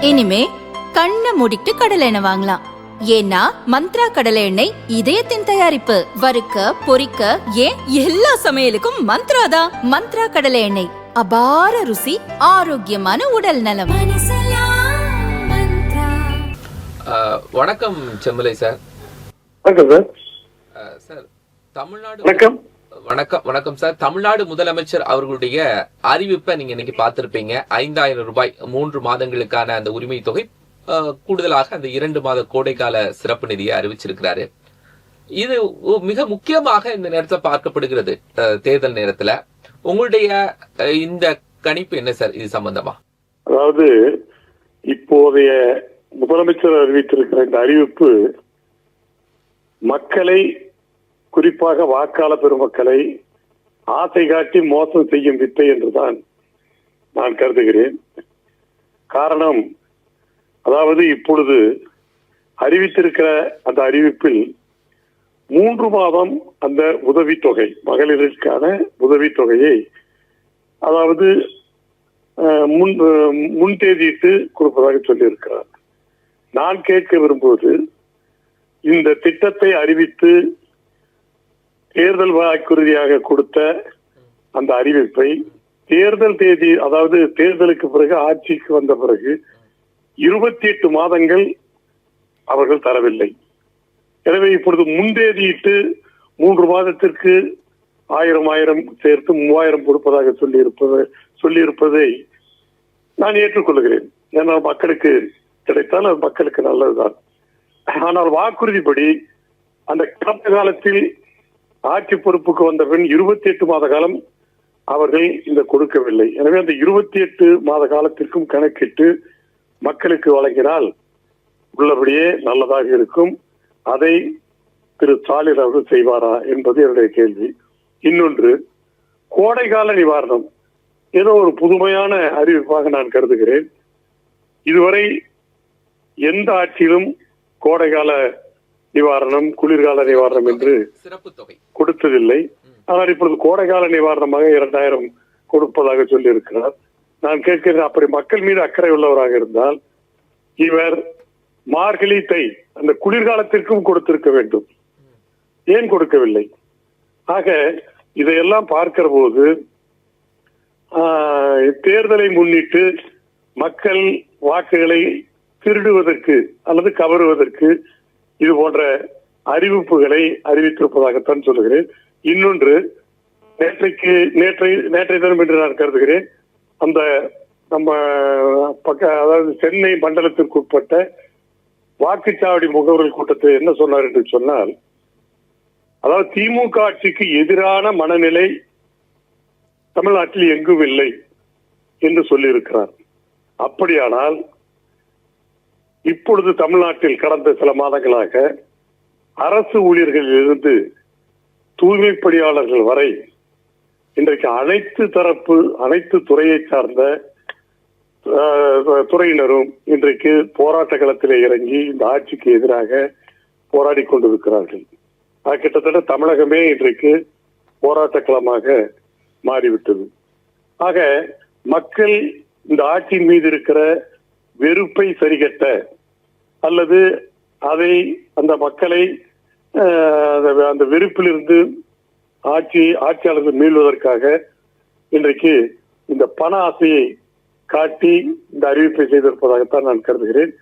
இனிமே கண்ணை மூடிட்டு கடலை எண்ணெய் வாங்கலாம். ஏன்னா மந்த்ரா கடலை எண்ணெய் இதயத்தின் தயாரிப்பு. வறுக்க பொரிக்க ஏன் எல்லா சமையலுக்கும் மந்த்ரா தான். மந்த்ரா கடலை எண்ணெய், அபார ருசி, ஆரோக்கியமான உடல் நலம். வணக்கம் செம்மலை சார். வணக்கம் சார். சார், தமிழ்நாடு வணக்கம் சார். தமிழ்நாடு முதலமைச்சர் அவர்களுடைய அறிவிப்பை நீங்க இன்னைக்கு பார்த்திருப்பீங்க. 5000 ரூபாய் 3 மாதங்களுக்கான அந்த உரிமை தொகை, கூடுதலாக அந்த 2 மாத கோடைக்கால சிறப்பு நிதியை அறிவிச்சிருக்கிறாரு. இது மிக முக்கியமாக இந்த நேரத்துல பார்க்கப்படுகிறது. தேர்தல் நேரத்துல உங்களுடைய இந்த கணிப்பு என்ன சார் இது சம்பந்தமா? அதாவது இப்போதைய முதலமைச்சர் அறிவித்திருக்கிற இந்த அறிவிப்பு மக்களை, குறிப்பாக வாக்காளர் பெருமக்களை ஆசை காட்டி மோசம் செய்யும் வித்தை என்றுதான் நான் கருதுகிறேன். காரணம், அதாவது இப்பொழுது அறிவித்திருக்கிற அந்த அறிவிப்பில் 3 மாதம் அந்த உதவித்தொகை, மகளிருக்கான உதவித்தொகையை, அதாவது முன் தேதியிட்டு கொடுப்பதாக சொல்லியிருக்கிறார். நான் கேட்க விரும்புவது, இந்த திட்டத்தை அறிவித்து தேர்தல் வாக்குறுதியாக கொடுத்த அந்த அறிவிப்பை தேர்தல் தேதி, அதாவது தேர்தலுக்கு பிறகு, ஆட்சிக்கு வந்த பிறகு 28 மாதங்கள் அவர்கள் தரவில்லை. எனவே இப்பொழுது முன்தேதியிட்டு 3 மாதத்திற்கு 1000 சேர்த்து 3000 கொடுப்பதாக சொல்லியிருப்பதை நான் ஏற்றுக்கொள்கிறேன். ஏன்னா மக்களுக்கு கிடைத்தால் அது மக்களுக்கு நல்லதுதான். ஆனால் வாக்குறுதிப்படி அந்த கடந்த காலத்தில் ஆட்சி பொறுப்புக்கு வந்த பின் 28 மாத காலம் அவர்கள் இந்த கொடுக்கவில்லை. எனவே அந்த 28 மாத காலத்திற்கும் கணக்கிட்டு மக்களுக்கு வழங்கினால் உள்ளபடியே நல்லதாக இருக்கும். அதை திரு ஸ்டாலின் அவர்கள் செய்வாரா என்பது என்னுடைய கேள்வி. இன்னொன்று, கோடைகால நிவாரணம் ஏதோ ஒரு புதுமையான அறிவிப்பாக நான் கருதுகிறேன். இதுவரை எந்த ஆட்சியிலும் கோடைகால நிவாரணம், குளிர்கால நிவாரணம் என்று சிறப்பு தொகை கொடுத்ததில்லை. ஆனால் இப்பொழுது கோடைகால நிவாரணமாக 2000 கொடுப்பதாக சொல்லி இருக்கிறார். நான் கேட்கிறேன், அப்படி மக்கள் மீது அக்கறை உள்ளவராக இருந்தால் இவர் மார்கழி, தை அந்த குளிர்காலத்திற்கும் கொடுத்திருக்க வேண்டும். ஏன் கொடுக்கவில்லை? ஆக இதையெல்லாம் பார்க்கிற போது தேர்தலை முன்னிட்டு மக்கள் வாக்குகளை திருடுவதற்கு அல்லது கவருவதற்கு இது போன்ற அறிவிப்புகளை அறிவித்திருப்பதாகத்தான் சொல்லுகிறேன். இன்னொன்று, நேற்றைய தினம் என்று நான் கருதுகிறேன், அந்த நம்ம அதாவது சென்னை மண்டலத்திற்கு உட்பட்ட வாக்குச்சாவடி முகவர்கள் கூட்டத்தை என்ன சொன்னார் என்று சொன்னால், அதாவது திமுக ஆட்சிக்கு எதிரான மனநிலை தமிழ்நாட்டில் எங்கும் இல்லை என்று சொல்லியிருக்கிறார். அப்படியானால் இப்பொழுது தமிழ்நாட்டில் கடந்த சில மாதங்களாக அரசு ஊழியர்களில் இருந்து தூய்மை பணியாளர்கள் வரை இன்றைக்கு அனைத்து துறையை சார்ந்த துறையினரும் இன்றைக்கு போராட்ட களத்திலே இறங்கி இந்த ஆட்சிக்கு எதிராக போராடி கொண்டிருக்கிறார்கள். கிட்டத்தட்ட தமிழகமே இன்றைக்கு போராட்ட களமாக மாறிவிட்டது. ஆக மக்கள் இந்த ஆட்சியின் மீது இருக்கிற வெறுப்பை சரிகட்ட அல்லது அந்த மக்களை அந்த வெறுப்பிலிருந்து ஆட்சியாளர்கள் மீள்வதற்காக இன்றைக்கு இந்த பண ஆசையை காட்டி இந்த அறிவிப்பை செய்திருப்பதாகத்தான் நான் கருதுகிறேன்.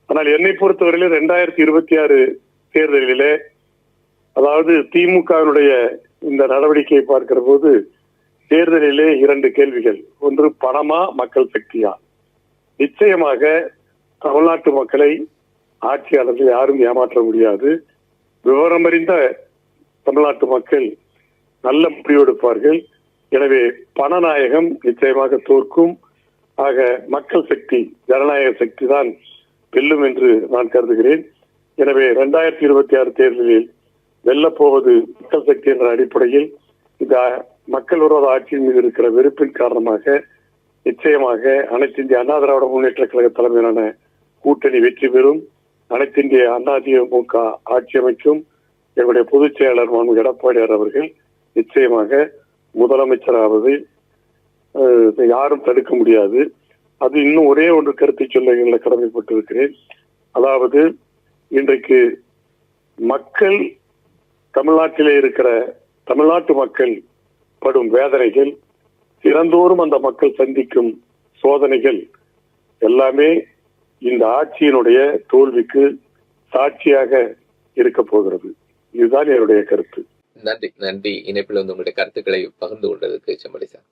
ஆனால் என்னை பொறுத்தவரையிலே 2026 தேர்தலிலே, அதாவது திமுகவினுடைய இந்த நடவடிக்கையை பார்க்கிற போது தேர்தலிலே 2 கேள்விகள். ஒன்று, பணமா மக்கள் சக்தியா? நிச்சயமாக தமிழ்நாட்டு மக்களை ஆட்சியாளர்கள் யாரும் ஏமாற்ற முடியாது. விவரமறிந்த தமிழ்நாட்டு மக்கள் நல்ல முடிவெடுப்பார்கள். எனவே பணநாயகம் நிச்சயமாக தோற்கும். ஆக மக்கள் சக்தி, ஜனநாயக சக்தி தான் வெல்லும் என்று நான் கருதுகிறேன். எனவே 2026 தேர்தலில் வெல்லப்போவது மக்கள் சக்தி என்ற அடிப்படையில் இந்த மக்கள் விரோத ஆட்சியின் மீது இருக்கிற வெறுப்பின் காரணமாக நிச்சயமாக அனைத்து இந்திய அண்ணா திராவிட முன்னேற்ற கழக தலைமையிலான கூட்டணி வெற்றி பெறும். அனைத்து இந்திய அதிமுக ஆட்சி அமைக்கும். எங்களுடைய பொதுச் செயலாளர் மாண்பு எடப்பாடியார் அவர்கள் நிச்சயமாக முதலமைச்சராவது யாரும் தடுக்க முடியாது. அது இன்னும் ஒரே ஒன்று கருத்தை சொல்ல கடமைப்பட்டிருக்கிறேன். அதாவது இன்றைக்கு மக்கள் தமிழ்நாட்டிலே இருக்கிற தமிழ்நாட்டு மக்கள் படும் வேதனைகள், தினந்தோறும் அந்த மக்கள் சந்திக்கும் சோதனைகள் எல்லாமே இந்த ஆட்சியினுடைய தோல்விக்கு சாட்சியாக இருக்க போகிறது. இதுதான் என்னுடைய கருத்து. நன்றி. இணைப்பில் வந்து உங்களுடைய கருத்துக்களை பகிர்ந்து கொண்டதுக்கு செம்மலை சார்.